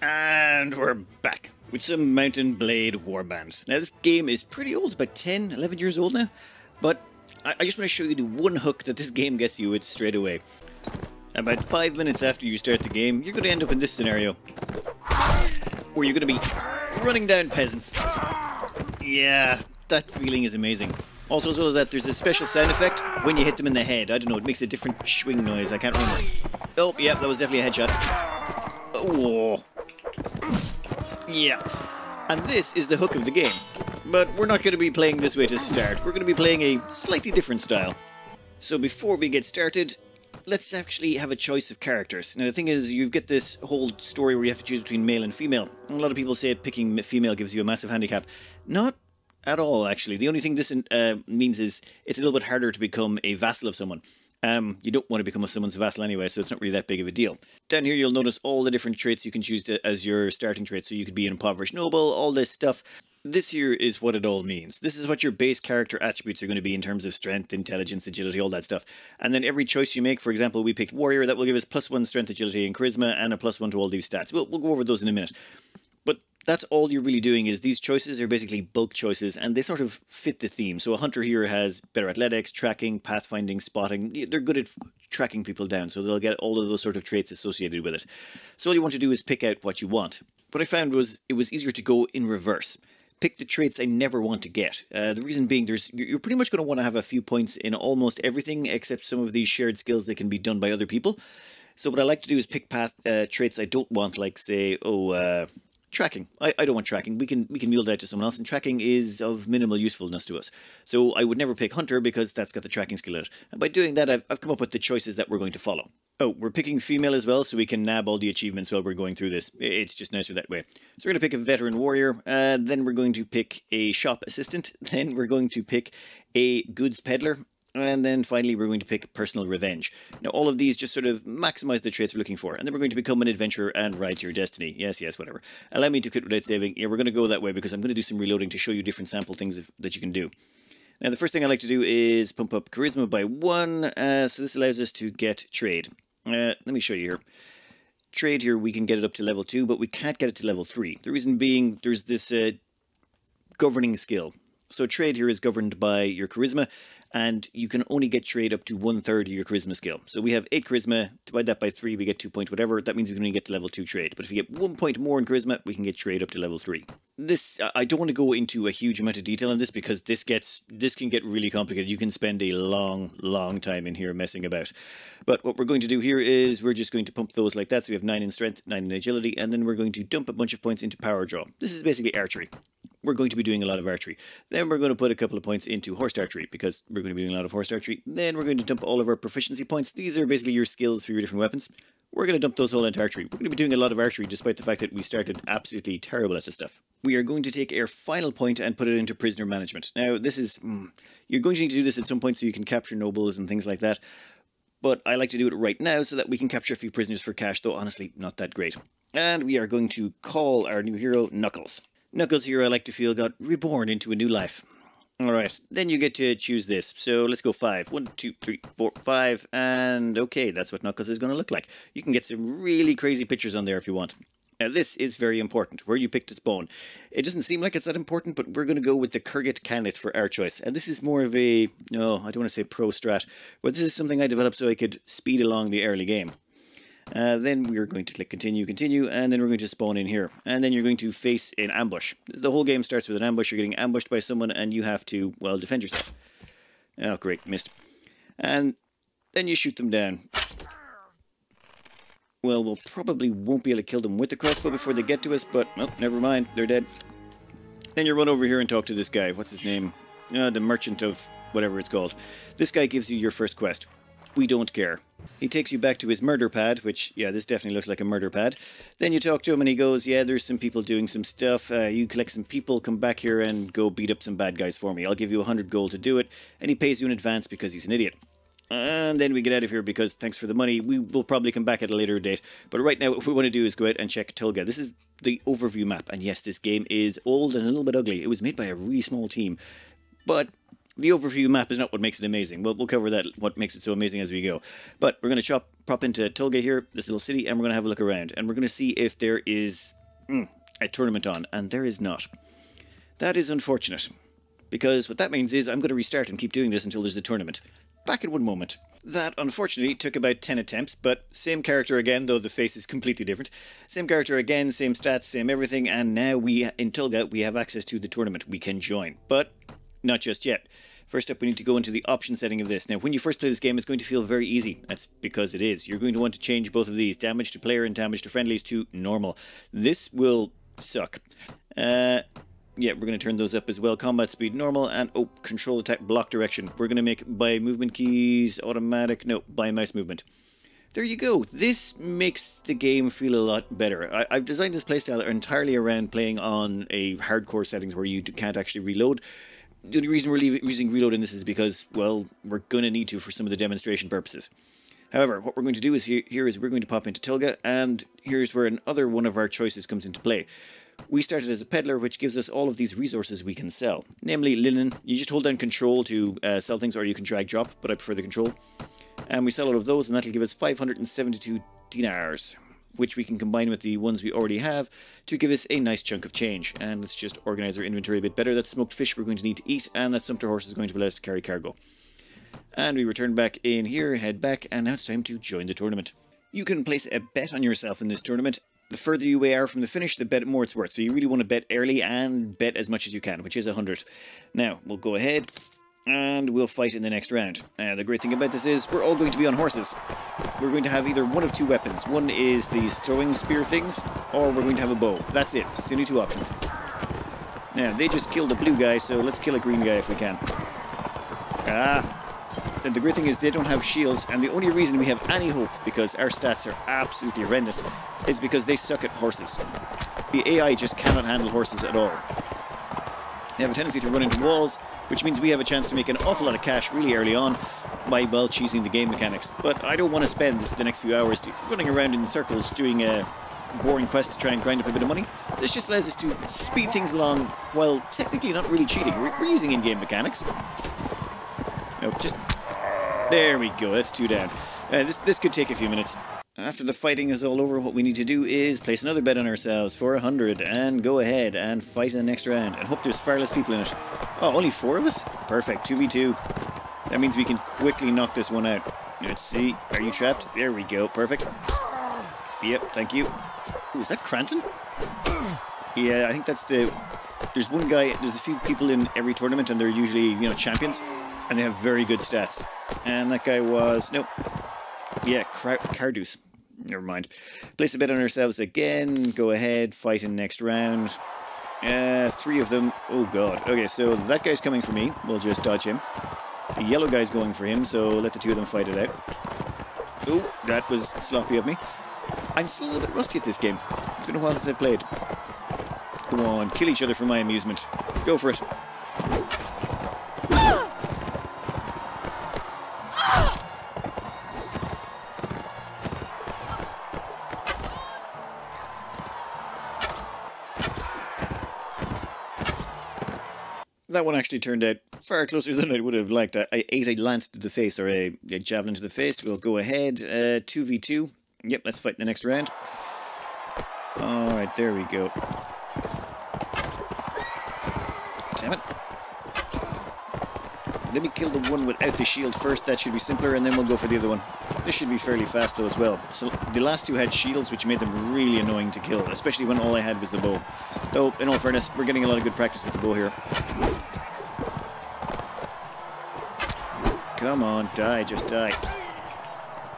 And we're back with some Mountain Blade Warband. Now this game is pretty old, about 10, 11 years old now, but I just want to show you the one hook that this game gets you with straight away. About 5 minutes after you start the game, you're going to end up in this scenario, where you're going to be running down peasants. Yeah, that feeling is amazing. Also, as well as that, there's a special sound effect when you hit them in the head. I don't know, it makes a different swing noise, I can't remember. Oh, yeah, that was definitely a headshot. Oh. Yeah. And this is the hook of the game. But we're not going to be playing this way to start. We're going to be playing a slightly different style. So before we get started, let's actually have a choice of characters. Now the thing is, you get this whole story where you have to choose between male and female. A lot of people say picking female gives you a massive handicap. Not at all, actually. The only thing this means is it's a little bit harder to become a vassal of someone. You don't want to become someone's vassal anyway, so it's not really that big of a deal. Down here you'll notice all the different traits you can choose as your starting traits. So you could be an impoverished noble, all this stuff. This here is what it all means. This is what your base character attributes are going to be in terms of strength, intelligence, agility, all that stuff. And then every choice you make, for example, we picked warrior, that will give us +1 strength, agility, and charisma, and a +1 to all these stats. We'll go over those in a minute. But that's all you're really doing is these choices are basically bulk choices, and they sort of fit the theme. So a hunter here has better athletics, tracking, pathfinding, spotting. They're good at tracking people down, so they'll get all of those sort of traits associated with it. So all you want to do is pick out what you want. What I found was it was easier to go in reverse. Pick the traits I never want to get. The reason being, you're pretty much going to want to have a few points in almost everything except some of these shared skills that can be done by other people. So what I like to do is pick traits I don't want, like say, tracking. I don't want tracking. We can mule that to someone else, and tracking is of minimal usefulness to us. So I would never pick hunter because that's got the tracking skill in it. And by doing that, I've come up with the choices that we're going to follow. Oh, we're picking female as well, so we can nab all the achievements while we're going through this. It's just nicer that way. So we're going to pick a veteran warrior, then we're going to pick a shop assistant, then we're going to pick a goods peddler, and then finally we're going to pick personal revenge. Now all of these just sort of maximize the traits we're looking for, and then we're going to become an adventurer and ride to your destiny. Yes, whatever. Allow me to quit without saving. Yeah, we're going to go that way because I'm going to do some reloading to show you different sample things that you can do. Now the first thing I like to do is pump up charisma by 1, so this allows us to get trade. Let me show you here. Trade here, we can get it up to level 2, but we can't get it to level 3. The reason being, there's this governing skill. So trade here is governed by your charisma, and you can only get trade up to 1/3 of your charisma skill. So we have 8 charisma, divide that by 3, we get 2 point whatever. That means we can only get to level 2 trade. But if you get 1 point more in charisma, we can get trade up to level 3. This, I don't want to go into a huge amount of detail on this because this can get really complicated. You can spend a long time in here messing about. But what we're going to do here is we're just going to pump those like that. So we have 9 in strength, 9 in agility, and then we're going to dump a bunch of points into power draw. This is basically archery. We're going to be doing a lot of archery. Then we're going to put a couple of points into horse archery because we're going to be doing a lot of horse archery. Then we're going to dump all of our proficiency points. These are basically your skills for your different weapons. We're going to dump those all into archery. We're going to be doing a lot of archery despite the fact that we started absolutely terrible at this stuff. We are going to take our final point and put it into prisoner management. Now this is, you're going to need to do this at some point so you can capture nobles and things like that. But I like to do it right now so that we can capture a few prisoners for cash, though honestly not that great. And we are going to call our new hero Knuckles. Knuckles here, I like to feel, got reborn into a new life. Alright, then you get to choose this. So let's go 5. 1, 2, 3, 4, 5. And okay, that's what Knuckles is going to look like. You can get some really crazy pictures on there if you want. Now this is very important, where you pick to spawn. It doesn't seem like it's that important, but we're going to go with the Kurgat Canet for our choice. And this is more of a, no, I don't want to say pro strat, but this is something I developed so I could speed along the early game. Then we're going to click continue, and then we're going to spawn in here. And then you're going to face an ambush. The whole game starts with an ambush. You're getting ambushed by someone and you have to, well, defend yourself. Oh, great, missed. And then you shoot them down. Well, we'll probably won't be able to kill them with the crossbow before they get to us, but, oh, never mind, they're dead. Then you run over here and talk to this guy. What's his name? The merchant of whatever it's called. This guy gives you your first quest. We don't care. He takes you back to his murder pad, which, yeah, this definitely looks like a murder pad. Then you talk to him and he goes, yeah, there's some people doing some stuff. You collect some people, come back here and go beat up some bad guys for me. I'll give you 100 gold to do it. And he pays you in advance because he's an idiot. And then we get out of here because thanks for the money. We will probably come back at a later date. But right now what we want to do is go out and check Tulga. This is the overview map. And yes, this game is old and a little bit ugly. It was made by a really small team. But the overview map is not what makes it amazing. We'll cover that, what makes it so amazing as we go. But we're going to chop pop into Tulga here, this little city, and we're going to have a look around. And we're going to see if there is a tournament on, and there is not. That is unfortunate, because what that means is I'm going to restart and keep doing this until there's a tournament. Back in one moment. That, unfortunately, took about 10 attempts, but same character again, though the face is completely different. Same character again, same stats, same everything, and now in Tulga, we have access to the tournament. We can join, but not just yet. First up, we need to go into the option setting of this. Now, when you first play this game, it's going to feel very easy. That's because it is. You're going to want to change both of these, damage to player and damage to friendlies, to normal. This will suck. Yeah, we're going to turn those up as well. Combat speed normal, and control attack block direction. We're going to make by movement keys automatic. No, by mouse movement. There you go. This makes the game feel a lot better. I've designed this playstyle entirely around playing on a hardcore settings where you can't actually reload. The only reason we're using reload in this is because, well, we're going to need to for some of the demonstration purposes. However, what we're going to do is here is we're going to pop into Tulga, and here's where another one of our choices comes into play. We started as a peddler, which gives us all of these resources we can sell. Namely, linen. You just hold down control to sell things, or you can drag drop, but I prefer the control. And we sell all of those, and that'll give us 572 dinars, which we can combine with the ones we already have to give us a nice chunk of change. And let's just organize our inventory a bit better. That smoked fish we're going to need to eat, and that sumpter horse is going to let us carry cargo. And we return back in here, head back, and now it's time to join the tournament. You can place a bet on yourself in this tournament. The further you are from the finish, the more it's worth. So you really want to bet early and bet as much as you can, which is 100. Now, we'll go ahead and we'll fight in the next round. The great thing about this is we're all going to be on horses. We're going to have either one of two weapons. One is these throwing spear things, or we're going to have a bow. That's it. That's the only two options. Now, they just killed a blue guy, so let's kill a green guy if we can. And the great thing is they don't have shields, and the only reason we have any hope, because our stats are absolutely horrendous, is because they suck at horses. The AI just cannot handle horses at all. They have a tendency to run into walls, which means we have a chance to make an awful lot of cash really early on by, well, cheesing the game mechanics. But I don't want to spend the next few hours running around in circles doing a boring quest to try and grind up a bit of money. So this just allows us to speed things along while technically not really cheating. We're using in-game mechanics. Nope, just... There we go, that's 2 down. This could take a few minutes. After the fighting is all over, what we need to do is place another bet on ourselves for 100 and go ahead and fight in the next round and hope there's far less people in it. Oh, only 4 of us? Perfect, 2v2. That means we can quickly knock this one out. Let's see, are you trapped? There we go, perfect. Yep, thank you. Ooh, is that Cranton? Yeah, I think that's the... There's one guy, there's a few people in every tournament and they're usually, you know, champions. And they have very good stats. And that guy was... Nope. Yeah, Cardus. Never mind. Place a bet on ourselves again. Go ahead. Fight in next round. 3 of them. Oh, God. Okay, so that guy's coming for me. We'll just dodge him. The yellow guy's going for him, so let the 2 of them fight it out. Oh, that was sloppy of me. I'm still a little bit rusty at this game. It's been a while since I've played. Come on, kill each other for my amusement. Go for it. That one actually turned out far closer than I would have liked. I ate a lance to the face, or a javelin to the face. We'll go ahead. 2v2. Yep, let's fight in the next round. Alright, there we go. Damn it. Let me kill the one without the shield first. That should be simpler, and then we'll go for the other one. This should be fairly fast, though, as well. So the last 2 had shields, which made them really annoying to kill, especially when all I had was the bow. Though, in all fairness, we're getting a lot of good practice with the bow here. Come on, die, just die.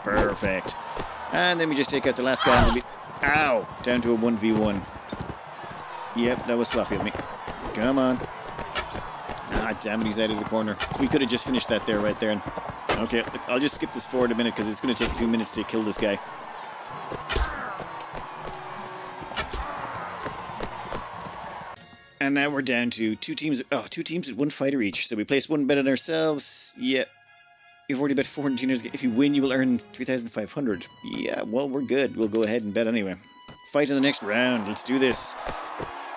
Perfect. And then we just take out the last guy and we'll be... Ow! Down to a 1v1. Yep, that was sloppy of me. Come on. Ah, damn it, he's out of the corner. We could have just finished that there, right there. And... Okay, I'll just skip this forward a minute because it's going to take a few minutes to kill this guy. And now we're down to 2 teams. Oh, 2 teams with 1 fighter each. So we place 1 bet on ourselves. Yep. You've already bet 400 dinars. If you win, you will earn 3,500. Yeah, well, we're good. We'll go ahead and bet anyway. Fight in the next round. Let's do this.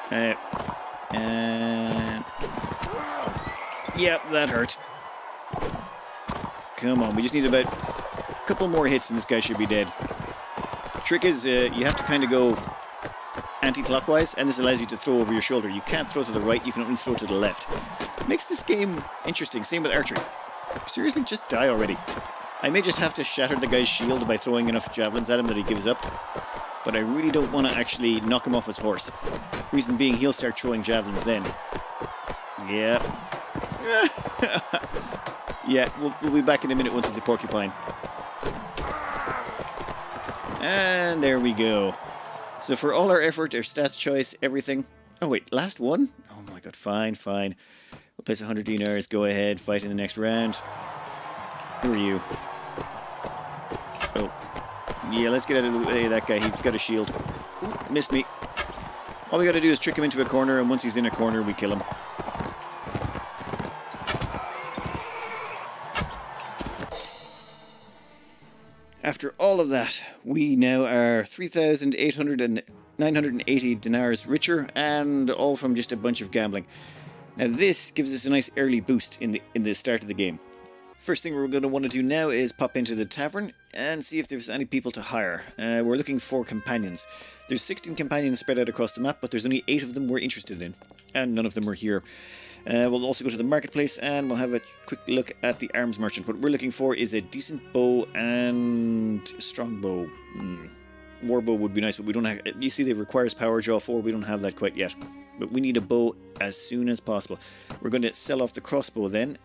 And... Yep, that hurt. Come on, we just need about couple more hits and this guy should be dead. Trick is you have to kind of go anti-clockwise, and this allows you to throw over your shoulder. You can't throw to the right, you can only throw to the left. Makes this game interesting. Same with archery. Seriously, just die already. I may just have to shatter the guy's shield by throwing enough javelins at him that he gives up, but I really don't want to actually knock him off his horse. Reason being, he'll start throwing javelins then. Yeah. Yeah, we'll be back in a minute once he's a porcupine. And there we go. So for all our effort, our stats choice, everything... Oh wait, last one? Oh my god, fine. We'll place 100 dinars, go ahead, fight in the next round. Who are you? Oh. Yeah, let's get out of the way of that guy, he's got a shield. Ooh, missed me. All we gotta do is trick him into a corner, and once he's in a corner, we kill him. After all of that, we now are 3,980 dinars richer, and all from just a bunch of gambling. Now this gives us a nice early boost in the start of the game. First thing we're going to want to do now is pop into the tavern and see if there's any people to hire. We're looking for companions. There's 16 companions spread out across the map, but there's only 8 of them we're interested in, and none of them are here. We'll also go to the marketplace and we'll have a quick look at the arms merchant. What we're looking for is a decent bow and strong bow. War bow would be nice, but we don't have... You see, it requires power jaw 4. We don't have that quite yet. But we need a bow as soon as possible. We're going to sell off the crossbow then.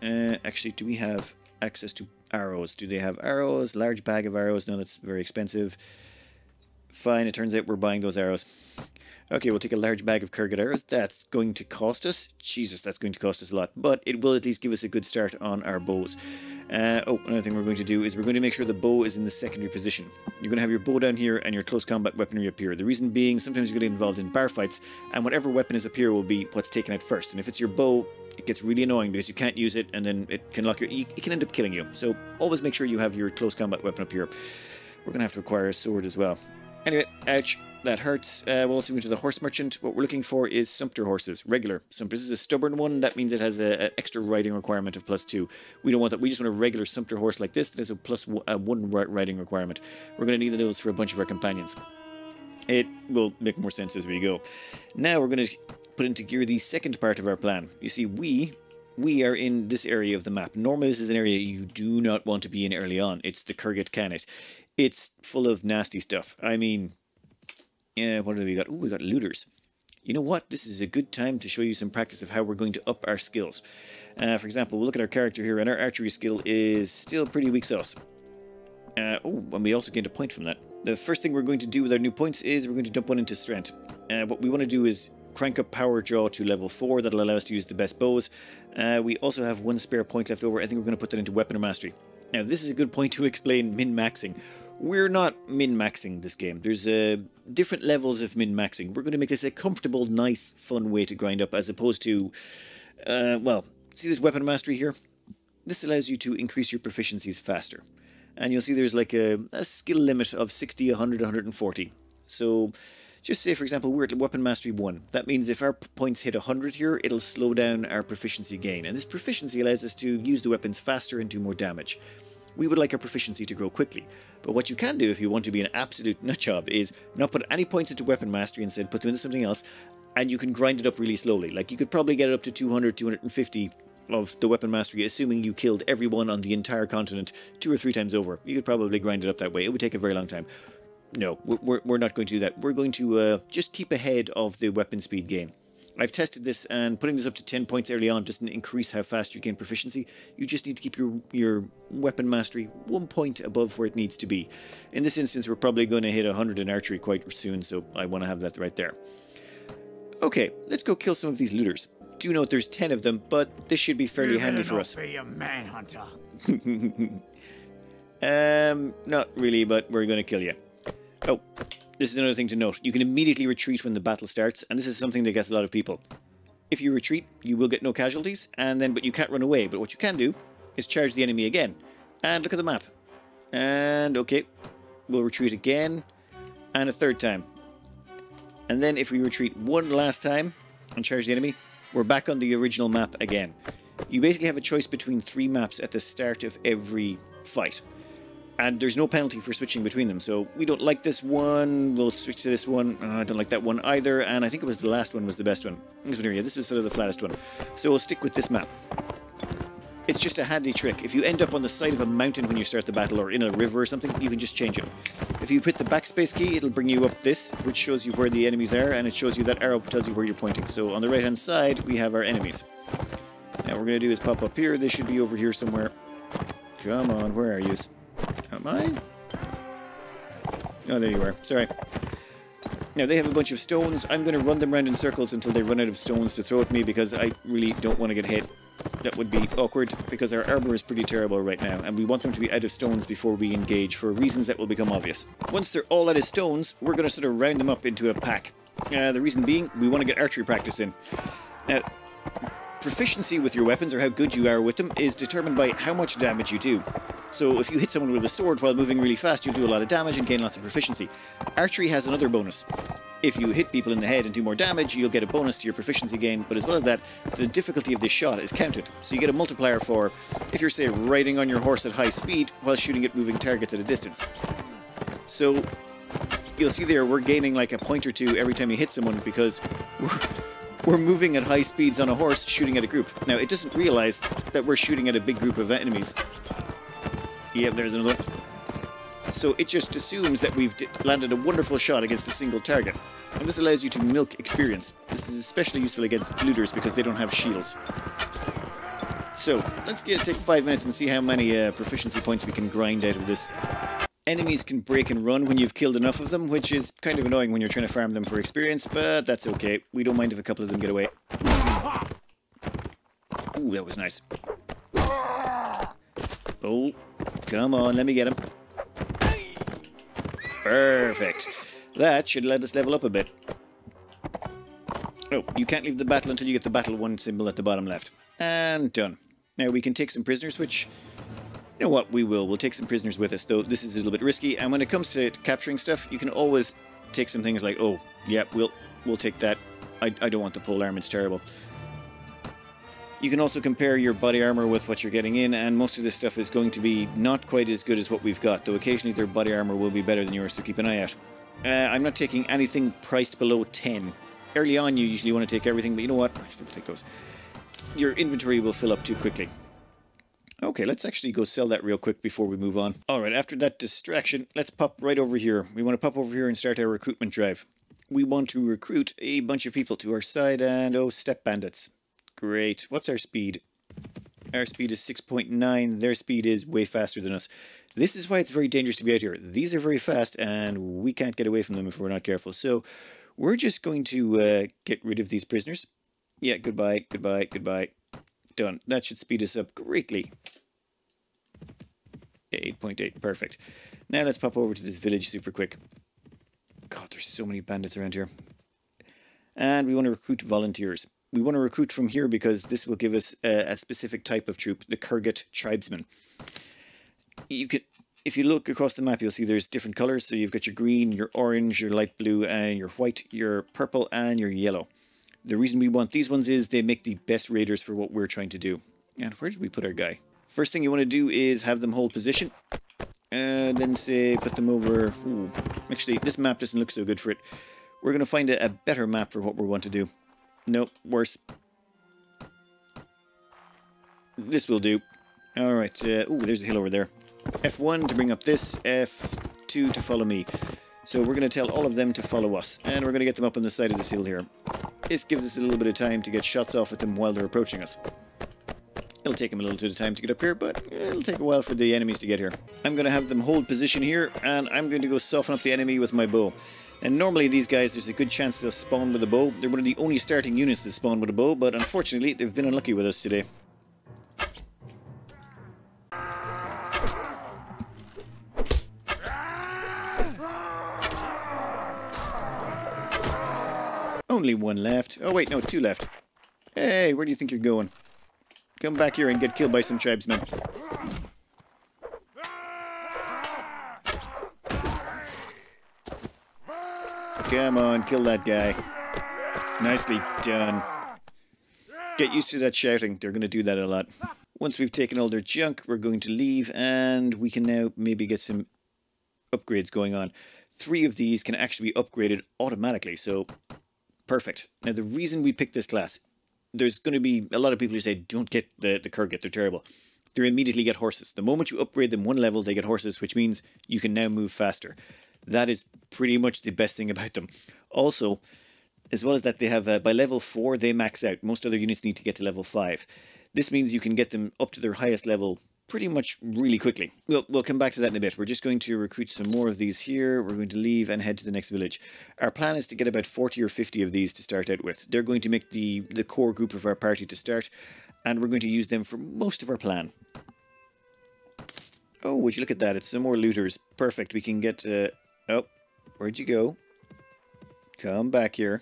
Actually, do we have access to arrows? Do they have arrows? Large bag of arrows? No, that's very expensive. Fine, it turns out we're buying those arrows. Okay, we'll take a large bag of Kurgan arrows. That's going to cost us. Jesus, that's going to cost us a lot. But it will at least give us a good start on our bows. Another thing we're going to do is we're going to make sure the bow is in the secondary position. You're going to have your bow down here and your close combat weaponry up here. The reason being, sometimes you get involved in bar fights, and whatever weapon is up here will be what's taken out first. And if it's your bow, it gets really annoying because you can't use it, and then it can lock your... It can end up killing you. So always make sure you have your close combat weapon up here. We're going to have to acquire a sword as well. Anyway, ouch. That hurts. We'll also go to the horse merchant. What we're looking for is sumpter horses, regular sumpter. This is a stubborn one. That means it has an extra riding requirement of +2. We don't want that. We just want a regular sumpter horse like this that has a +1 riding requirement. We're going to need those for a bunch of our companions. It will make more sense as we go. Now we're going to put into gear the second part of our plan. You see, we are in this area of the map. Normally this is an area you do not want to be in early on. It's the Kurgan Khanate. It's full of nasty stuff. I mean... Yeah, what do we got? Ooh, we got looters. You know what? This is a good time to show you some practice of how we're going to up our skills. For example, we'll look at our character here, and our archery skill is still pretty weak sauce. And we also gained a point from that. The first thing we're going to do with our new points is we're going to dump one into strength. What we want to do is crank up power jaw to level 4. That'll allow us to use the best bows. We also have 1 spare point left over. I think we're going to put that into weapon mastery. Now, this is a good point to explain min-maxing. We're not min-maxing this game. There's different levels of min-maxing. We're going to make this a comfortable, nice, fun way to grind up as opposed to... well, see this weapon mastery here? This allows you to increase your proficiencies faster. And you'll see there's like a skill limit of 60, 100, 140. So just say, for example, we're at weapon mastery 1. That means if our points hit 100 here, it'll slow down our proficiency gain. And this proficiency allows us to use the weapons faster and do more damage. We would like our proficiency to grow quickly. But what you can do if you want to be an absolute nutjob is not put any points into weapon mastery, instead put them into something else, and you can grind it up really slowly. Like you could probably get it up to 200, 250 of the weapon mastery, assuming you killed everyone on the entire continent 2 or 3 times over. You could probably grind it up that way. It would take a very long time. No, we're not going to do that. We're going to just keep ahead of the weapon speed gain. I've tested this, and putting this up to 10 points early on doesn't increase how fast you gain proficiency. You just need to keep your weapon mastery 1 point above where it needs to be. In this instance, we're probably going to hit 100 in archery quite soon, so I want to have that right there. Okay, let's go kill some of these looters. Do note there's 10 of them, but this should be fairly handy for us. Be a manhunter. Not really, but we're going to kill you. Oh. This is another thing to note. You can immediately retreat when the battle starts, and this is something that gets a lot of people. If you retreat, you will get no casualties, but you can't run away. But what you can do is charge the enemy again. And look at the map. And okay, we'll retreat again, and a third time. And then if we retreat one last time and charge the enemy, we're back on the original map again. You basically have a choice between 3 maps at the start of every fight. And there's no penalty for switching between them. So we don't like this one, we'll switch to this one. I don't like that one either, and I think it was the last one was the best one. This one here, yeah, this was sort of the flattest one. So we'll stick with this map. It's just a handy trick. If you end up on the side of a mountain when you start the battle, or in a river or something, you can just change it. If you hit the backspace key, it'll bring you up this, which shows you where the enemies are, and it shows you that arrow tells you where you're pointing. So on the right hand side, we have our enemies. Now what we're going to do is pop up here. They should be over here somewhere. Come on, where are you? Am I? Oh, there you are. Sorry. Now, they have a bunch of stones. I'm going to run them around in circles until they run out of stones to throw at me, because I really don't want to get hit. That would be awkward, because our armor is pretty terrible right now, and we want them to be out of stones before we engage, for reasons that will become obvious. Once they're all out of stones, we're going to sort of round them up into a pack. The reason being, we want to get archery practice in. Now, proficiency with your weapons, or how good you are with them, is determined by how much damage you do. So if you hit someone with a sword while moving really fast, you'll do a lot of damage and gain lots of proficiency. Archery has another bonus. If you hit people in the head and do more damage, you'll get a bonus to your proficiency gain, but as well as that, the difficulty of this shot is counted. So you get a multiplier for, if you're, say, riding on your horse at high speed while shooting at moving targets at a distance. So you'll see there, we're gaining like a point or two every time you hit someone, because we're moving at high speeds on a horse shooting at a group. Now, it doesn't realize that we're shooting at a big group of enemies. Yep, there's another one. So it just assumes that we've landed a wonderful shot against a single target. And this allows you to milk experience. This is especially useful against looters because they don't have shields. So, let's take 5 minutes and see how many proficiency points we can grind out of this. Enemies can break and run when you've killed enough of them, which is kind of annoying when you're trying to farm them for experience, but that's okay. We don't mind if a couple of them get away. Ooh, that was nice. Oh, come on, let me get him. Perfect. That should let us level up a bit. Oh, you can't leave the battle until you get the battle 1 symbol at the bottom left. And done. Now we can take some prisoners, which... You know what, we will. We'll take some prisoners with us, though this is a little bit risky. And when it comes to capturing stuff, you can always take some things like, oh, yeah, we'll take that. I don't want the pole arm, it's terrible. You can also compare your body armor with what you're getting in, and most of this stuff is going to be not quite as good as what we've got, though occasionally their body armor will be better than yours, so keep an eye out. I'm not taking anything priced below 10. Early on, you usually want to take everything, but you know what? I still take those. Your inventory will fill up too quickly. Okay, let's actually go sell that real quick before we move on. Alright, after that distraction, let's pop right over here. We want to pop over here and start our recruitment drive. We want to recruit a bunch of people to our side, and oh, step bandits. Great. What's our speed? Our speed is 6.9. Their speed is way faster than us. This is why it's very dangerous to be out here. These are very fast, and we can't get away from them if we're not careful. So, we're just going to get rid of these prisoners. Yeah, goodbye, goodbye, goodbye. Done. That should speed us up greatly. 8.8. Perfect. Now let's pop over to this village super quick. God, there's so many bandits around here. And we want to recruit volunteers. We want to recruit from here because this will give us a specific type of troop, the Kurgat tribesmen. You can, if you look across the map, you'll see there's different colors. So you've got your green, your orange, your light blue, and your white, your purple, and your yellow. The reason we want these ones is they make the best raiders for what we're trying to do. And where did we put our guy? First thing you want to do is have them hold position. And then say, put them over... Ooh, actually, this map doesn't look so good for it. We're going to find a better map for what we want to do. Nope, worse. This will do. Alright, ooh, there's a hill over there. F1 to bring up this, F2 to follow me. So we're going to tell all of them to follow us. And we're going to get them up on the side of this hill here. This gives us a little bit of time to get shots off at them while they're approaching us. It'll take them a little bit of time to get up here, but it'll take a while for the enemies to get here. I'm going to have them hold position here, and I'm going to go soften up the enemy with my bow. And normally these guys, there's a good chance they'll spawn with a bow. They're one of the only starting units that spawn with a bow, but unfortunately they've been unlucky with us today. Only one left. Oh wait, no, 2 left. Hey, where do you think you're going? Come back here and get killed by some tribesmen. Come on, kill that guy. Nicely done. Get used to that shouting. They're going to do that a lot. Once we've taken all their junk, we're going to leave, and we can now maybe get some upgrades going on. 3 of these can actually be upgraded automatically, so perfect. Now, the reason we picked this class, there's going to be a lot of people who say, don't get the Kurgat, they're terrible. They immediately get horses. The moment you upgrade them 1 level, they get horses, which means you can now move faster. That is pretty much the best thing about them. Also, as well as that, they have, by level 4, they max out. Most other units need to get to level 5. This means you can get them up to their highest level pretty much really quickly. We'll come back to that in a bit. We're just going to recruit some more of these here. We're going to leave and head to the next village. Our plan is to get about 40 or 50 of these to start out with. They're going to make the core group of our party to start, and we're going to use them for most of our plan. Oh, would you look at that? It's some more looters. Perfect. We can get... oh, where'd you go? Come back here.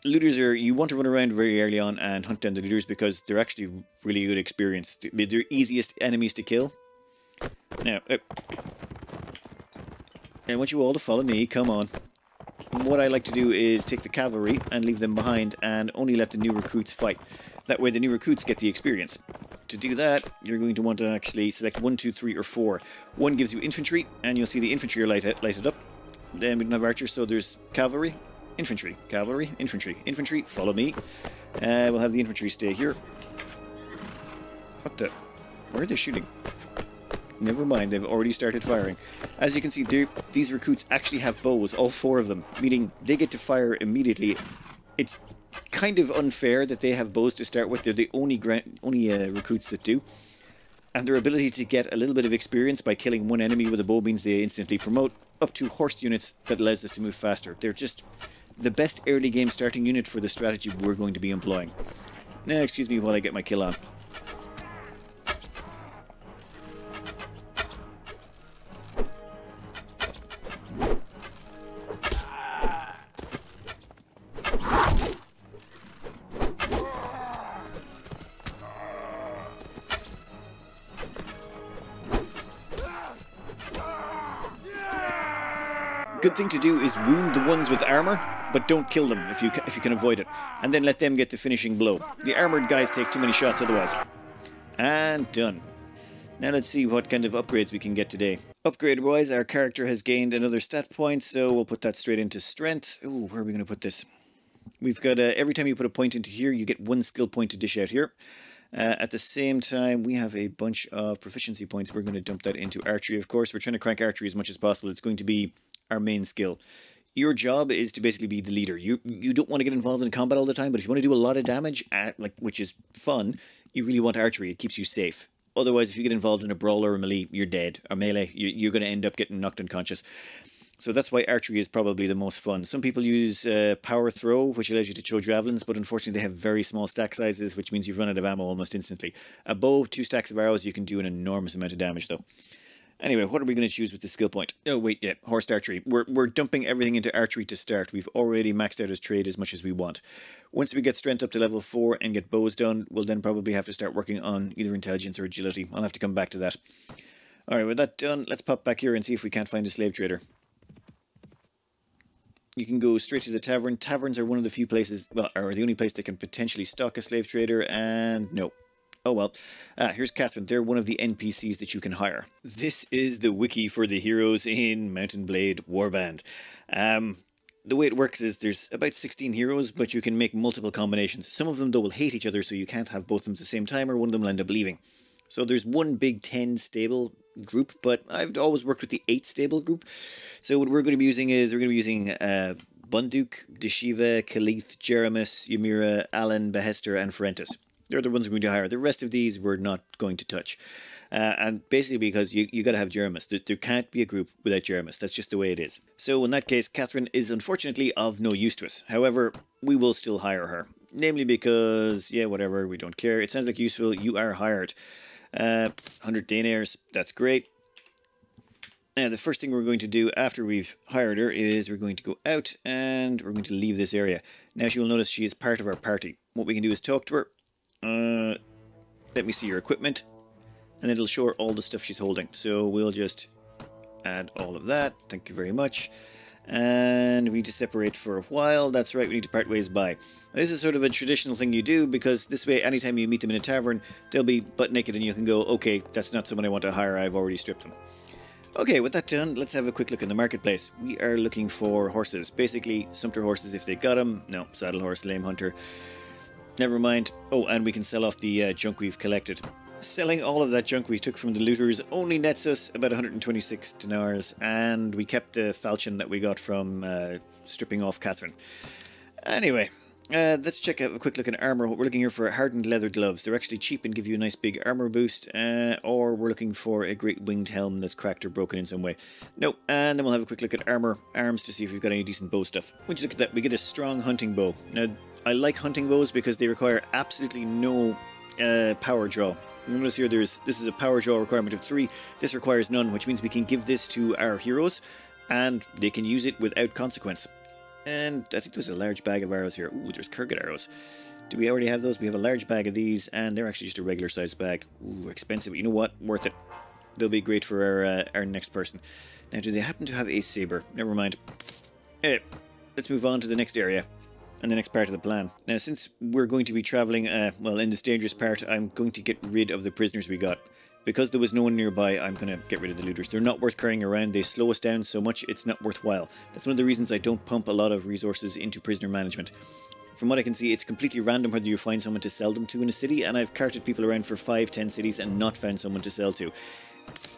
Looters are... You want to run around very early on and hunt down the looters because they're actually really good experience. They're easiest enemies to kill. Now, I want you all to follow me. Come on. What I like to do is take the cavalry and leave them behind and only let the new recruits fight. That way the new recruits get the experience. To do that, you're going to want to actually select 1, 2, 3, or 4. 1 gives you infantry, and you'll see the infantry are lighted up. Then we don't have archers, so there's cavalry, infantry, cavalry, infantry, infantry, follow me. We'll have the infantry stay here. What the? Where are they shooting? Never mind, they've already started firing. As you can see, these recruits actually have bows, all 4 of them, meaning they get to fire immediately. It's kind of unfair that they have bows to start with. They're the only recruits that do. And their ability to get a little bit of experience by killing 1 enemy with a bow means they instantly promote up to horse units that allows us to move faster. They're just the best early game starting unit for the strategy we're going to be employing. Now, excuse me while I get my kill on. Good thing to do is wound the ones with armor, but don't kill them if you can avoid it, and then let them get the finishing blow. The armored guys take too many shots otherwise. And done. Now let's see what kind of upgrades we can get today. Upgrade-wise, our character has gained another stat point, so we'll put that straight into strength. Ooh, where are we going to put this? We've got, every time you put a point into here, you get 1 skill point to dish out here. At the same time, we have a bunch of proficiency points. We're going to dump that into archery, of course. We're trying to crank archery as much as possible. It's going to be our main skill. Your job is to basically be the leader. You don't want to get involved in combat all the time, but if you want to do a lot of damage, which is fun, you really want archery. It keeps you safe. Otherwise, if you get involved in a brawl or a melee, you're dead. Or melee, you're going to end up getting knocked unconscious. So that's why archery is probably the most fun. Some people use power throw, which allows you to throw javelins, but unfortunately they have very small stack sizes, which means you've run out of ammo almost instantly. A bow, 2 stacks of arrows, you can do an enormous amount of damage though. Anyway, what are we going to choose with the skill point? Oh wait, yeah, horse archery. We're dumping everything into archery to start. We've already maxed out his trade as much as we want. Once we get strength up to level 4 and get bows done, we'll then probably have to start working on either intelligence or agility. I'll have to come back to that. Alright, with that done, let's pop back here and see if we can't find a slave trader. You can go straight to the tavern. Taverns are one of the few places, well, are the only place that can potentially stock a slave trader, and no. Oh well. Here's Catherine. They're one of the NPCs that you can hire. This is the wiki for the heroes in Mountain Blade Warband. The way it works is there's about 16 heroes, but you can make multiple combinations. Some of them, though, will hate each other, so you can't have both of them at the same time, or one of them will end up leaving. So there's one big 10 stable group, but I've always worked with the 8 stable group. So what we're going to be using is, Bunduk, Deshiva, Khalith, Jeremus, Ymira, Alan, Behester, and Ferentis. They're the ones we're going to hire. The rest of these we're not going to touch. And basically because you got to have Jeremus. There can't be a group without Jeremus. That's just the way it is. So in that case, Catherine is unfortunately of no use to us. However, we will still hire her. Namely because, yeah, whatever, we don't care. It sounds like useful. You are hired. 100 deniers, that's great. Now, the first thing we're going to do after we've hired her is we're going to go out and we're going to leave this area. Now, she will notice she is part of our party. What we can do is talk to her. Let me see your equipment. And it'll show her all the stuff she's holding. So we'll just add all of that. Thank you very much. And we need to separate for a while. That's right, we need to part ways by. This is sort of a traditional thing you do, because this way, anytime you meet them in a tavern, they'll be butt naked and you can go, okay, that's not someone I want to hire, I've already stripped them. Okay, with that done, let's have a quick look in the marketplace. We are looking for horses. Basically, sumpter horses if they got them. No, saddle horse, lame hunter. Never mind. Oh, and we can sell off the junk we've collected. Selling all of that junk we took from the looters only nets us about 126 dinars, and we kept the falchion that we got from stripping off Catherine. Anyway, let's check out a quick look at armor. We're looking here for hardened leather gloves. They're actually cheap and give you a nice big armor boost, or we're looking for a great winged helm that's cracked or broken in some way. No, and then we'll have a quick look at arms to see if we've got any decent bow stuff. Once you look at that, we get a strong hunting bow. Now, I like hunting bows because they require absolutely no power draw. You notice here this is a power draw requirement of 3. This requires none, which means we can give this to our heroes and they can use it without consequence. And I think there's a large bag of arrows here. Ooh, there's Kurgan arrows. Do we already have those? We have a large bag of these, and they're actually just a regular sized bag. Ooh, expensive. But you know what? Worth it. They'll be great for our next person. Now, do they happen to have a saber? Never mind. Hey, let's move on to the next area and the next part of the plan. Now, since we're going to be traveling, well, in this dangerous part, I'm going to get rid of the prisoners we got. Because there was no one nearby, I'm going to get rid of the looters. They're not worth carrying around. They slow us down so much, it's not worthwhile. That's one of the reasons I don't pump a lot of resources into prisoner management. From what I can see, it's completely random whether you find someone to sell them to in a city, and I've carted people around for 5-10 cities and not found someone to sell to.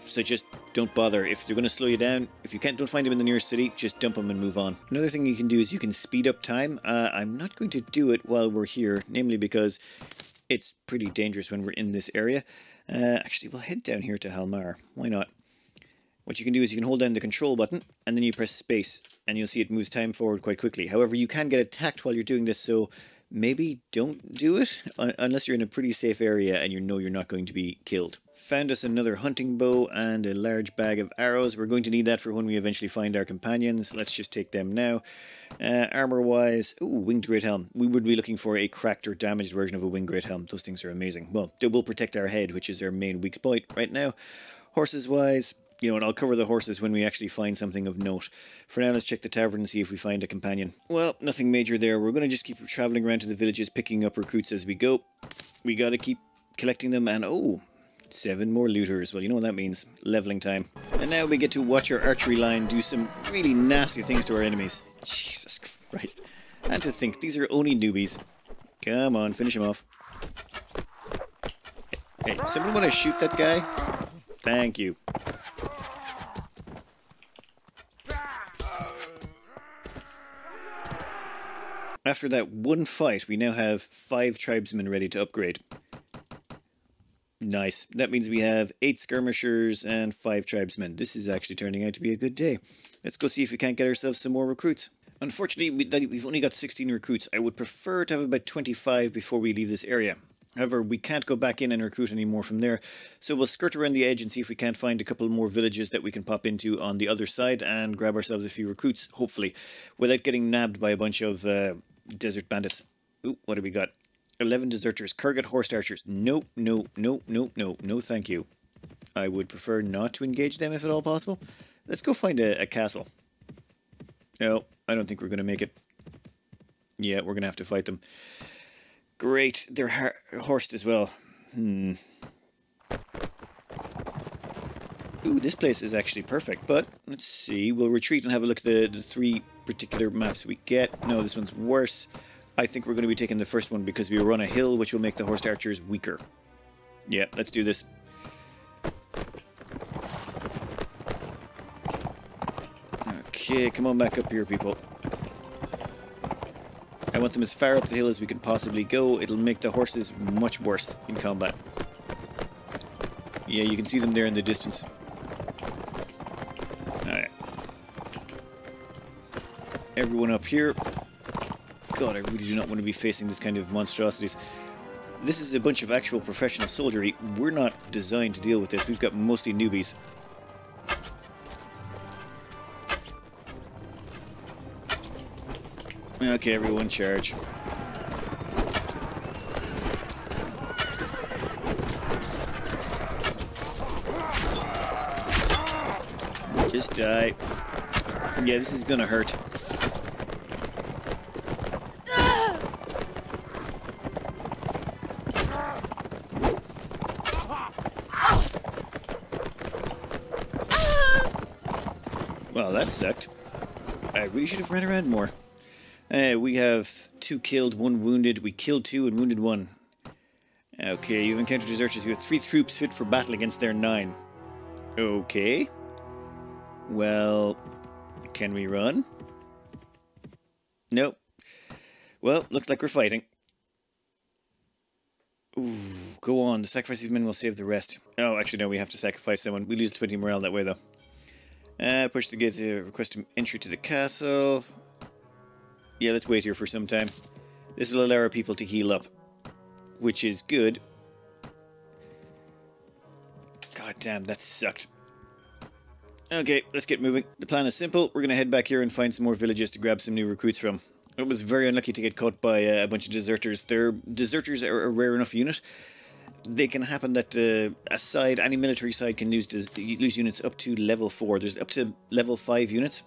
So just don't bother. If they're going to slow you down, if you don't find them in the nearest city, just dump them and move on. Another thing you can do is you can speed up time. I'm not going to do it while we're here, namely because it's pretty dangerous when we're in this area. Actually, we'll head down here to Halmar. Why not? What you can do is you can hold down the control button and then you press space and you'll see it moves time forward quite quickly. However, you can get attacked while you're doing this, so maybe don't do it unless you're in a pretty safe area and you know you're not going to be killed. Found us another hunting bow and a large bag of arrows. We're going to need that for when we eventually find our companions. Let's just take them now. Armor wise, ooh, winged great helm. We would be looking for a cracked or damaged version of a winged great helm. Those things are amazing. Well, they will protect our head, which is our main weak point right now. Horses wise, you know, and I'll cover the horses when we actually find something of note. For now, let's check the tavern and see if we find a companion. Well, nothing major there. We're going to just keep traveling around to the villages, picking up recruits as we go. We got to keep collecting them, and oh, 7 more looters. Well, you know what that means. Leveling time. And now we get to watch our archery line do some really nasty things to our enemies. Jesus Christ. And to think, these are only newbies. Come on, finish him off. Hey, someone want to shoot that guy? Thank you. After that one fight, we now have 5 tribesmen ready to upgrade. Nice. That means we have 8 skirmishers and 5 tribesmen. This is actually turning out to be a good day. Let's go see if we can't get ourselves some more recruits. Unfortunately, we've only got 16 recruits. I would prefer to have about 25 before we leave this area. However, we can't go back in and recruit any more from there, so we'll skirt around the edge and see if we can't find a couple more villages that we can pop into on the other side and grab ourselves a few recruits, hopefully, without getting nabbed by a bunch of desert bandits. Ooh, what do we got? 11 deserters, Kurgan horse archers. Nope, no, no, no, no, no, thank you. I would prefer not to engage them if at all possible. Let's go find a castle. No, I don't think we're going to make it. Yeah, we're going to have to fight them. Great, they're horsed as well. Ooh, this place is actually perfect, but let's see. We'll retreat and have a look at the 3 particular maps we get. No, this one's worse. I think we're going to be taking the first one because we were on a hill, which will make the horsed archers weaker. Yeah, let's do this. Okay, come on back up here, people. I want them as far up the hill as we can possibly go. It'll make the horses much worse in combat. Yeah, you can see them there in the distance. Alright. Everyone up here. God, I really do not want to be facing this kind of monstrosities. This is a bunch of actual professional soldiery. We're not designed to deal with this. We've got mostly newbies. Okay, everyone charge. Just die. Yeah, this is gonna hurt. Well, that sucked. I really should have ran around more. We have 2 killed, 1 wounded. We killed 2 and wounded 1. Okay, you've encountered deserters. You have 3 troops fit for battle against their 9. Okay. Well, can we run? Nope. Well, looks like we're fighting. Ooh, go on. The sacrifice of men will save the rest. Oh, actually, no, we have to sacrifice someone. We lose 20 morale that way, though. Push the gate to request entry to the castle. Yeah, let's wait here for some time. This will allow our people to heal up, which is good. God damn, that sucked. Okay, let's get moving. The plan is simple. We're going to head back here and find some more villages to grab some new recruits from. It was very unlucky to get caught by a bunch of deserters. Deserters are a rare enough unit. They can happen that any military side can lose units up to level 4. There's up to level 5 units.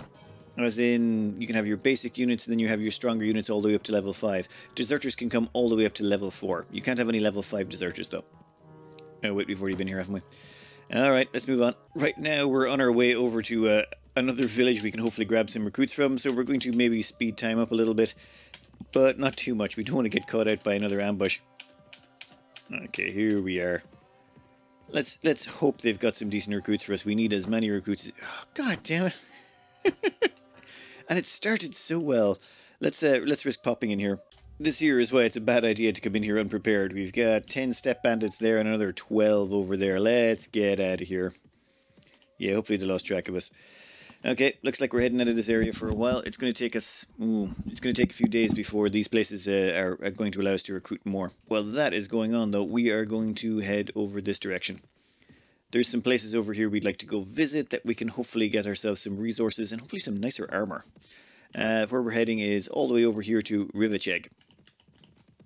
As in, you can have your basic units, and then you have your stronger units all the way up to level 5. Deserters can come all the way up to level 4. You can't have any level 5 deserters, though. Oh, wait, we've already been here, haven't we? Alright, let's move on. Right now, we're on our way over to another village we can hopefully grab some recruits from, so we're going to maybe speed time up a little bit, but not too much. We don't want to get caught out by another ambush. Okay, here we are. Let's hope they've got some decent recruits for us. We need as many recruits. Oh, God damn it. And it started so well. Let's risk popping in here. This here is why it's a bad idea to come in here unprepared. We've got 10 step bandits there and another 12 over there. Let's get out of here. Yeah, hopefully they lost track of us. Okay, looks like we're heading out of this area for a while. It's going to take us... it's going to take a few days before these places are going to allow us to recruit more. While that is going on, though, we are going to head over this direction. There's some places over here we'd like to go visit that we can hopefully get ourselves some resources and hopefully some nicer armor. Where we're heading is all the way over here to Rivacheg.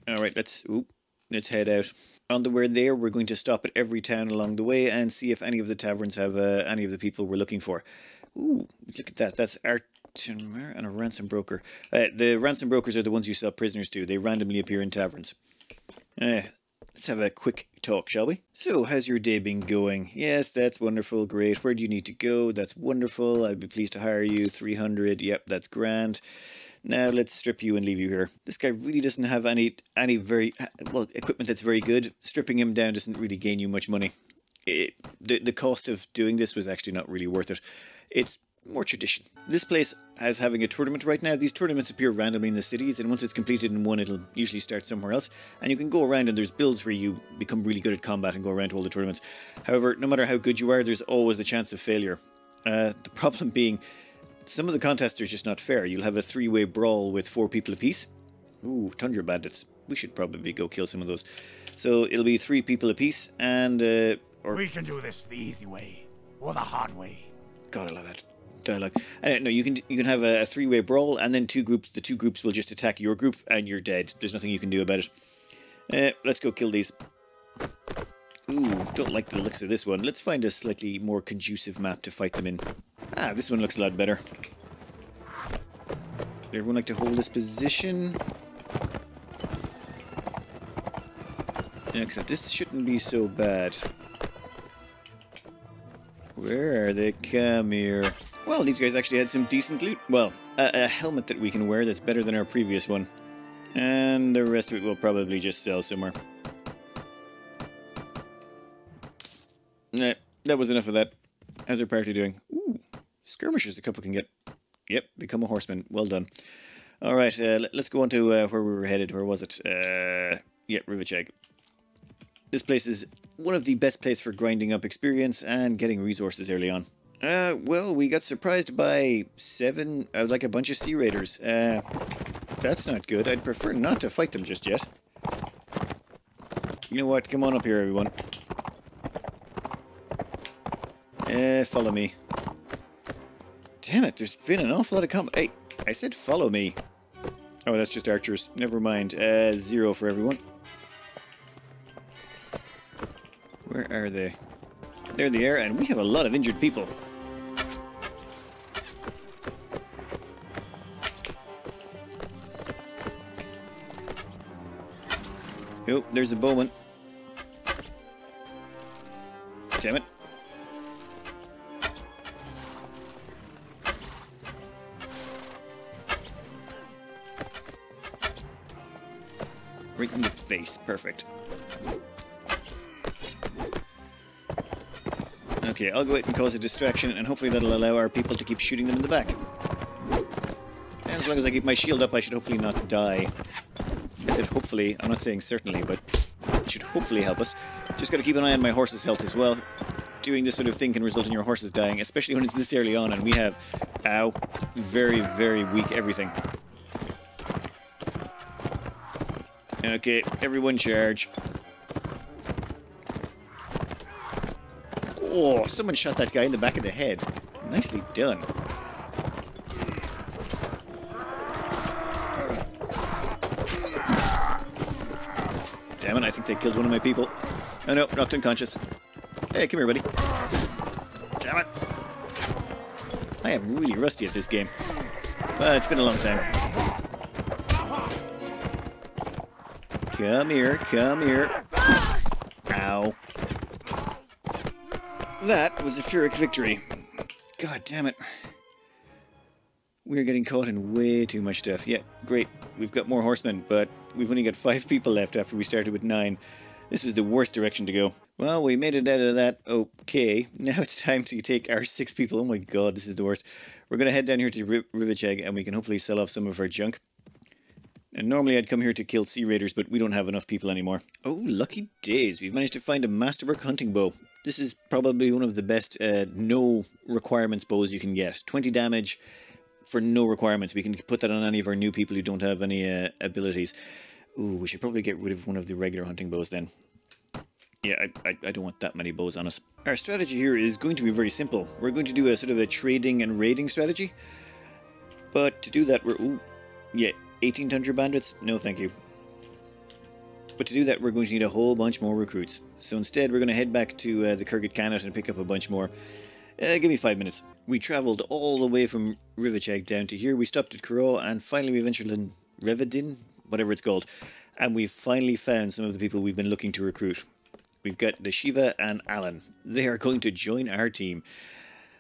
Alright, let's head out. On the way there, we're going to stop at every town along the way and see if any of the taverns have any of the people we're looking for. Ooh, look at that. That's Artimer and a ransom broker. The ransom brokers are the ones you sell prisoners to. They randomly appear in taverns. Let's have a quick talk, shall we? So, how's your day been going? Yes, that's wonderful, great. Where do you need to go? That's wonderful. I'd be pleased to hire you. 300, yep, that's grand. Now, let's strip you and leave you here. This guy really doesn't have any very, well, equipment that's very good. Stripping him down doesn't really gain you much money. The cost of doing this was actually not really worth it. It's more tradition. This place is having a tournament right now. These tournaments appear randomly in the cities, and once it's completed in one, it'll usually start somewhere else. And you can go around, and there's builds where you become really good at combat and go around to all the tournaments. However, no matter how good you are, there's always a chance of failure. The problem being, some of the contests are just not fair. You'll have a 3-way brawl with 4 people apiece. Ooh, Tundra bandits. We should probably go kill some of those. So it'll be 3 people apiece, and we can do this the easy way, or the hard way. God, I love that dialogue. No, you can have a 3-way brawl, and then 2 groups. The 2 groups will just attack your group, and you're dead. There's nothing you can do about it. Let's go kill these. Ooh, don't like the looks of this one. Let's find a slightly more conducive map to fight them in. Ah, this one looks a lot better. Would everyone like to hold this position? Excellent. This shouldn't be so bad. Where are they? Come here. Well, these guys actually had some decent loot. Well, a helmet that we can wear that's better than our previous one. And the rest of it will probably just sell somewhere. Nah, that was enough of that. How's our party doing? Ooh, skirmishers a couple can get. Yep, become a horseman. Well done. Alright, let's go on to where we were headed. Where was it? Yeah, Rivacheg. This place is one of the best places for grinding up experience and getting resources early on. Well, we got surprised by 7, like a bunch of sea raiders. That's not good. I'd prefer not to fight them just yet. You know what? Come on up here, everyone. Follow me. Damn it, there's been an awful lot of combat. Hey, I said follow me. Oh, that's just archers. Never mind. 0 for everyone. Where are they? There they are, and we have a lot of injured people. Oh, there's a bowman. Damn it. Right in the face. Perfect. Okay, I'll go ahead and cause a distraction, and hopefully that'll allow our people to keep shooting them in the back. And as long as I keep my shield up, I should hopefully not die. I said hopefully, I'm not saying certainly, but it should hopefully help us. Just got to keep an eye on my horse's health as well. Doing this sort of thing can result in your horses dying, especially when it's this early on, and we have, ow, very, very weak everything. Okay, everyone charge. Oh, someone shot that guy in the back of the head. Nicely done. Damn it, I think they killed one of my people. Oh no, knocked unconscious. Hey, come here, buddy. Damn it. I am really rusty at this game. Well, it's been a long time. Come here, come here. Ow. That was a Pyrrhic victory. God damn it. We're getting caught in way too much stuff. Yeah, great. We've got more horsemen, but we've only got 5 people left after we started with 9. This was the worst direction to go. Well, we made it out of that okay. Now it's time to take our 6 people. Oh my god, this is the worst. We're going to head down here to Rivacheg, and we can hopefully sell off some of our junk. And normally I'd come here to kill sea raiders, but we don't have enough people anymore. Oh, lucky days. We've managed to find a masterwork hunting bow. This is probably one of the best no requirements bows you can get. 20 damage for no requirements. We can put that on any of our new people who don't have any abilities. Ooh, we should probably get rid of one of the regular hunting bows then. Yeah, I don't want that many bows on us. Our strategy here is going to be very simple. We're going to do a sort of a trading and raiding strategy. But to do that, ooh, yeah, 1800 bandits? No, thank you. But to do that, we're going to need a whole bunch more recruits. So instead, we're going to head back to the Kurgat Khanate and pick up a bunch more. Give me 5 minutes. We travelled all the way from Rivacheg down to here. We stopped at Kuro, and finally we ventured in Revadin, whatever it's called. And we finally found some of the people we've been looking to recruit. We've got Deshiva and Alan. They are going to join our team.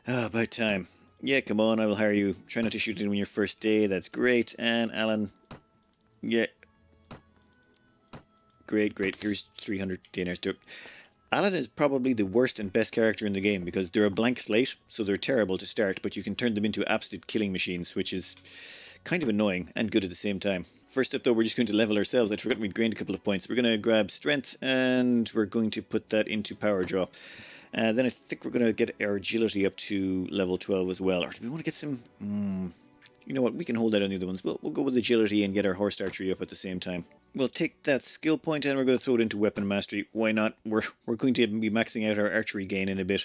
Ah, about time. Yeah, come on, I will hire you. Try not to shoot anyone on your first day. That's great. And Alan, yeah. Great, great. Here's 300 dinars. Alan is probably the worst and best character in the game because they're a blank slate, so they're terrible to start, but you can turn them into absolute killing machines, which is kind of annoying and good at the same time. First up though, we're just going to level ourselves. I'd forgotten we'd gained a couple of points. We're going to grab strength and we're going to put that into power draw. Then I think we're going to get our agility up to level 12 as well. Or do we want to get some... you know what, we can hold out on the other ones. We'll go with agility and get our horse archery up at the same time. We'll take that skill point and we're going to throw it into weapon mastery. Why not? We're going to be maxing out our archery gain in a bit.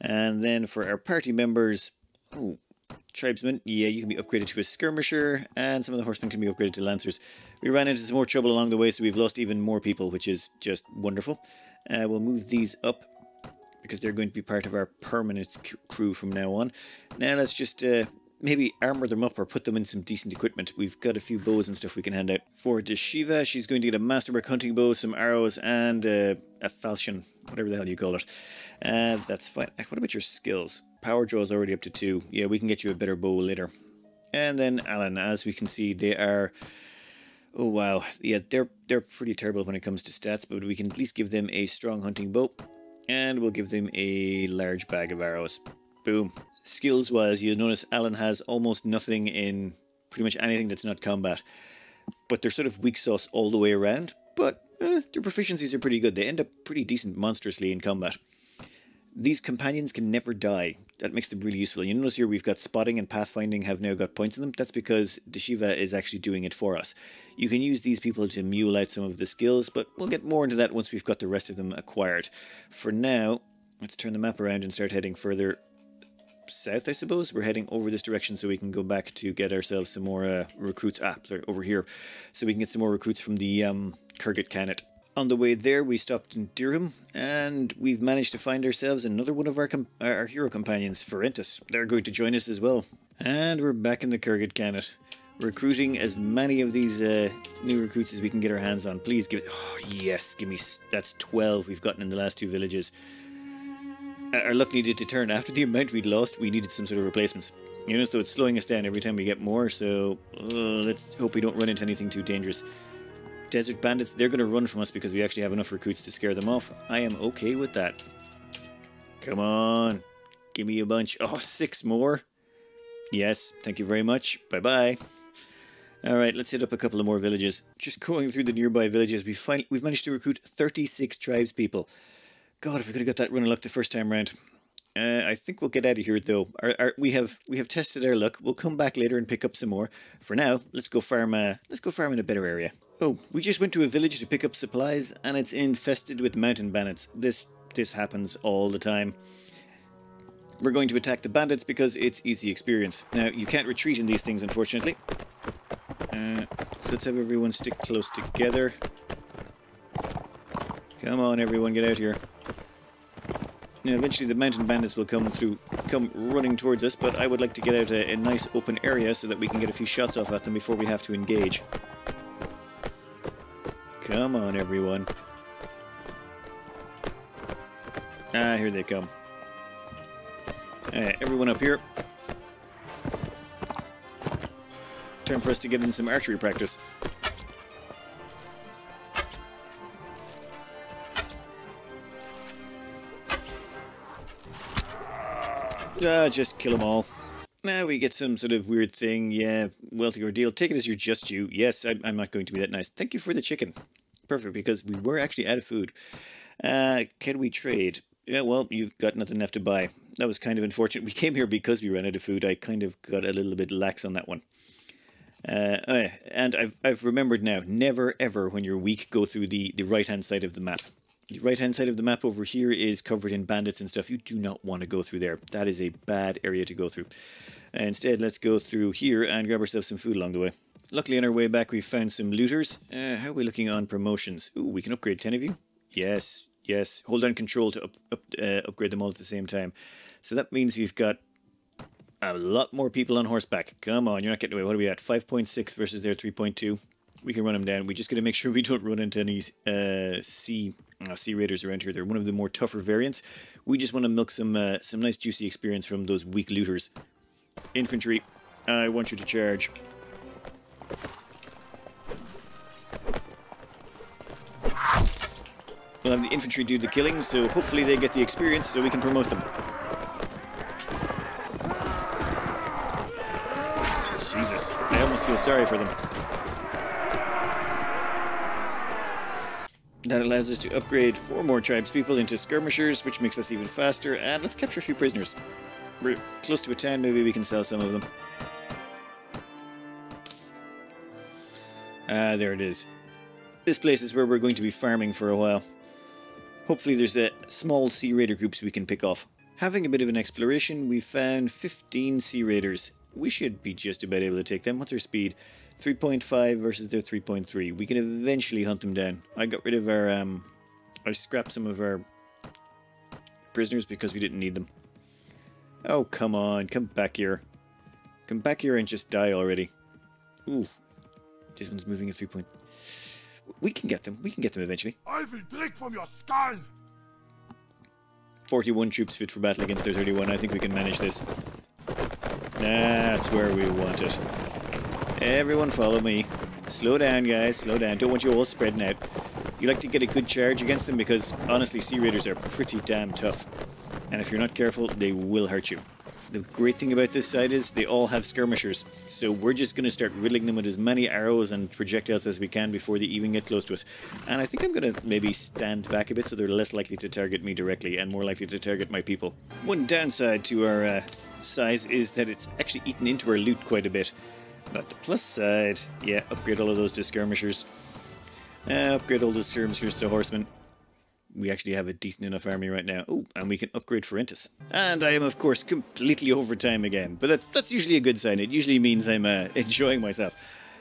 And then for our party members... Oh, tribesmen, yeah, you can be upgraded to a skirmisher, and some of the horsemen can be upgraded to lancers. We ran into some more trouble along the way, so we've lost even more people, which is just wonderful. We'll move these up, because they're going to be part of our permanent crew from now on. Now let's just maybe armor them up or put them in some decent equipment. We've got a few bows and stuff we can hand out. For Deshiva, she's going to get a masterwork hunting bow, some arrows, and a falchion, whatever the hell you call it. That's fine. What about your skills? Power draw is already up to 2. Yeah, we can get you a better bow later. And then Alan, as we can see, they are... Oh wow, yeah, they're pretty terrible when it comes to stats, but we can at least give them a strong hunting bow. And we'll give them a large bag of arrows. Boom. Skills-wise, you'll notice Alan has almost nothing in pretty much anything that's not combat. But they're sort of weak sauce all the way around. But their proficiencies are pretty good. They end up pretty decent monstrously in combat. These companions can never die. That makes them really useful. You notice here we've got spotting and pathfinding have now got points in them. That's because Deshiva is actually doing it for us. You can use these people to mule out some of the skills, but we'll get more into that once we've got the rest of them acquired. For now, let's turn the map around and start heading further south, I suppose. We're heading over this direction so we can go back to get ourselves some more recruits. Sorry, over here. So we can get some more recruits from the Kurgat Khanate. On the way there, we stopped in Dirham, and we've managed to find ourselves another one of our hero companions, Ferentis. They're going to join us as well. And we're back in the Kurgat Khanate. recruiting as many of these new recruits as we can get our hands on. Please give it... Oh, yes, give me... That's 12 we've gotten in the last 2 villages. Our luck needed to turn. After the amount we'd lost, we needed some sort of replacements. You know, so it's slowing us down every time we get more, so let's hope we don't run into anything too dangerous. Desert bandits, they're going to run from us because we actually have enough recruits to scare them off. I am okay with that. Come on. Give me a bunch. Oh, 6 more. Yes, thank you very much. Bye-bye. Alright, let's hit up a couple of more villages. Just going through the nearby villages, we've managed to recruit 36 tribespeople. God, if we could have got that run of luck the first time round. I think we'll get out of here though. We have tested our luck. We'll come back later and pick up some more. For now, let's go farm in a better area. Oh, we just went to a village to pick up supplies, and it's infested with mountain bandits. This happens all the time. We're going to attack the bandits because it's easy experience. Now, you can't retreat in these things, unfortunately. So let's have everyone stick close together. Come on, everyone, get out here. Now, eventually the mountain bandits will come running towards us, but I would like to get out a nice open area so that we can get a few shots off at them before we have to engage. Come on, everyone. Ah, here they come. Everyone up here. Time for us to get in some archery practice. Just kill them all. Now we get some sort of weird thing. Yeah, wealthy ordeal. Take it as you're just you. Yes, I'm not going to be that nice. Thank you for the chicken. Perfect, because we were actually out of food. Can we trade? Yeah, well, you've got nothing left to buy. That was kind of unfortunate. We came here because we ran out of food. I kind of got a little bit lax on that one. And I've remembered now, never ever when you're weak go through the right-hand side of the map. The right-hand side of the map over here is covered in bandits and stuff. You do not want to go through there. That is a bad area to go through. Instead, let's go through here and grab ourselves some food along the way. Luckily, on our way back, we found some looters. How are we looking on promotions? Ooh, we can upgrade 10 of you? Yes, yes. Hold down control to upgrade them all at the same time. So that means we've got a lot more people on horseback. Come on, you're not getting away. What are we at? 5.6 versus their 3.2. We can run them down. We just got to make sure we don't run into any sea raiders around here. They're one of the more tougher variants. We just want to milk some nice juicy experience from those weak looters. Infantry, I want you to charge. We'll have the infantry do the killing, so hopefully they get the experience so we can promote them. Jesus, I almost feel sorry for them. That allows us to upgrade 4 more tribespeople into skirmishers, which makes us even faster, and let's capture a few prisoners. We're close to a town, maybe we can sell some of them. Ah, there it is. This place is where we're going to be farming for a while. Hopefully there's small sea raider groups we can pick off. Having a bit of an exploration, we found 15 sea raiders. We should be just about able to take them. What's our speed? 3.5 versus their 3.3. We can eventually hunt them down. I got rid of our... I scrapped some of our prisoners because we didn't need them. Oh, come on. Come back here. Come back here and just die already. Ooh. This one's moving at 3 point... We can get them. We can get them eventually. I will drink from your skull. 41 troops fit for battle against their 31. I think we can manage this. That's where we want it. Everyone follow me. Slow down, guys. Slow down. Don't want you all spreading out. You like to get a good charge against them because, honestly, sea raiders are pretty damn tough. And if you're not careful, they will hurt you. The great thing about this side is they all have skirmishers. So we're just going to start riddling them with as many arrows and projectiles as we can before they even get close to us. And I think I'm going to maybe stand back a bit so they're less likely to target me directly and more likely to target my people. One downside to our size is that it's actually eaten into our loot quite a bit. But the plus side, yeah, upgrade all of those to skirmishers. Upgrade all those skirmishers to horsemen. We actually have a decent enough army right now. Oh, and we can upgrade Forentis. And I am, of course, completely over time again. But that's usually a good sign. It usually means I'm enjoying myself.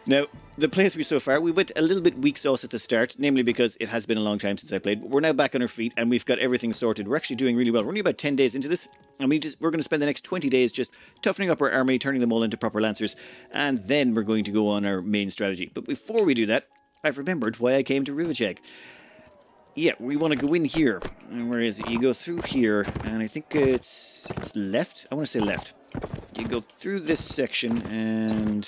Now, the playthrough so far, we went a little bit weak sauce at the start, namely because it has been a long time since I played, but we're now back on our feet and we've got everything sorted. We're actually doing really well. We're only about 10 days into this, and we're going to spend the next 20 days just toughening up our army, turning them all into proper lancers, and then we're going to go on our main strategy. But before we do that, I've remembered why I came to Rivacheg. Yeah, we want to go in here. And where is it? You go through here, and I think it's left. I want to say left. You go through this section, and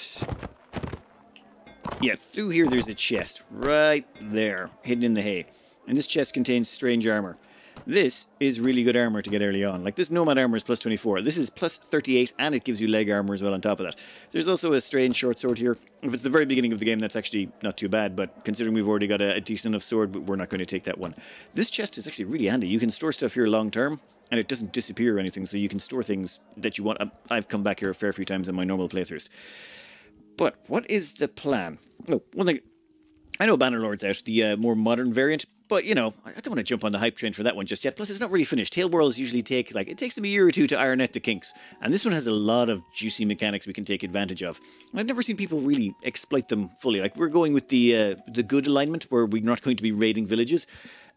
yeah, through here there's a chest right there, hidden in the hay. And this chest contains strange armor. This is really good armor to get early on. Like, this nomad armor is plus 24. This is plus 38, and it gives you leg armor as well on top of that. There's also a strange short sword here. If it's the very beginning of the game, that's actually not too bad, but considering we've already got a decent enough sword, we're not going to take that one. This chest is actually really handy. You can store stuff here long term, and it doesn't disappear or anything, so you can store things that you want. I've come back here a fair few times in my normal playthroughs. But what is the plan? Oh, one thing. I know Bannerlord's out, the more modern variant, but, you know, I don't want to jump on the hype train for that one just yet. Plus, it's not really finished. Tail Worlds usually take, like, it takes them a year or two to iron out the kinks. And this one has a lot of juicy mechanics we can take advantage of. And I've never seen people really exploit them fully. Like, we're going with the good alignment, where we're not going to be raiding villages.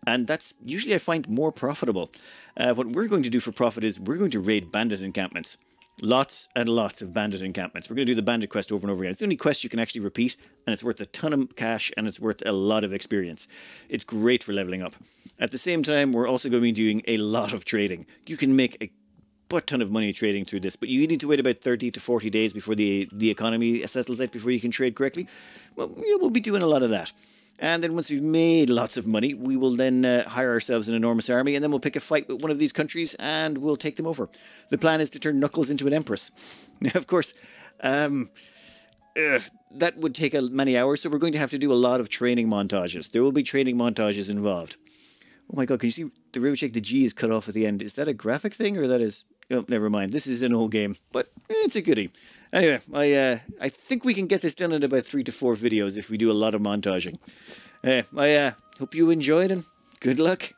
And that's usually, I find, more profitable. What we're going to do for profit is we're going to raid bandit encampments. Lots and lots of bandit encampments. We're going to do the bandit quest over and over again. It's the only quest you can actually repeat, and it's worth a ton of cash, and it's worth a lot of experience. It's great for leveling up. At the same time, we're also going to be doing a lot of trading. You can make a butt ton of money trading through this, but you need to wait about 30 to 40 days before the economy settles out, before you can trade correctly. Well, yeah, we'll be doing a lot of that. And then once we've made lots of money, we will then hire ourselves an enormous army, and then we'll pick a fight with one of these countries, and we'll take them over. The plan is to turn Knuckles into an empress. Now, of course, that would take many hours, so we're going to have to do a lot of training montages. There will be training montages involved. Oh my god, can you see the Rivacheg? The G is cut off at the end. Is that a graphic thing, or that is... Oh, never mind. This is an old game, but it's a goodie. Anyway, I think we can get this done in about 3 to 4 videos if we do a lot of montaging. I hope you enjoyed, and good luck.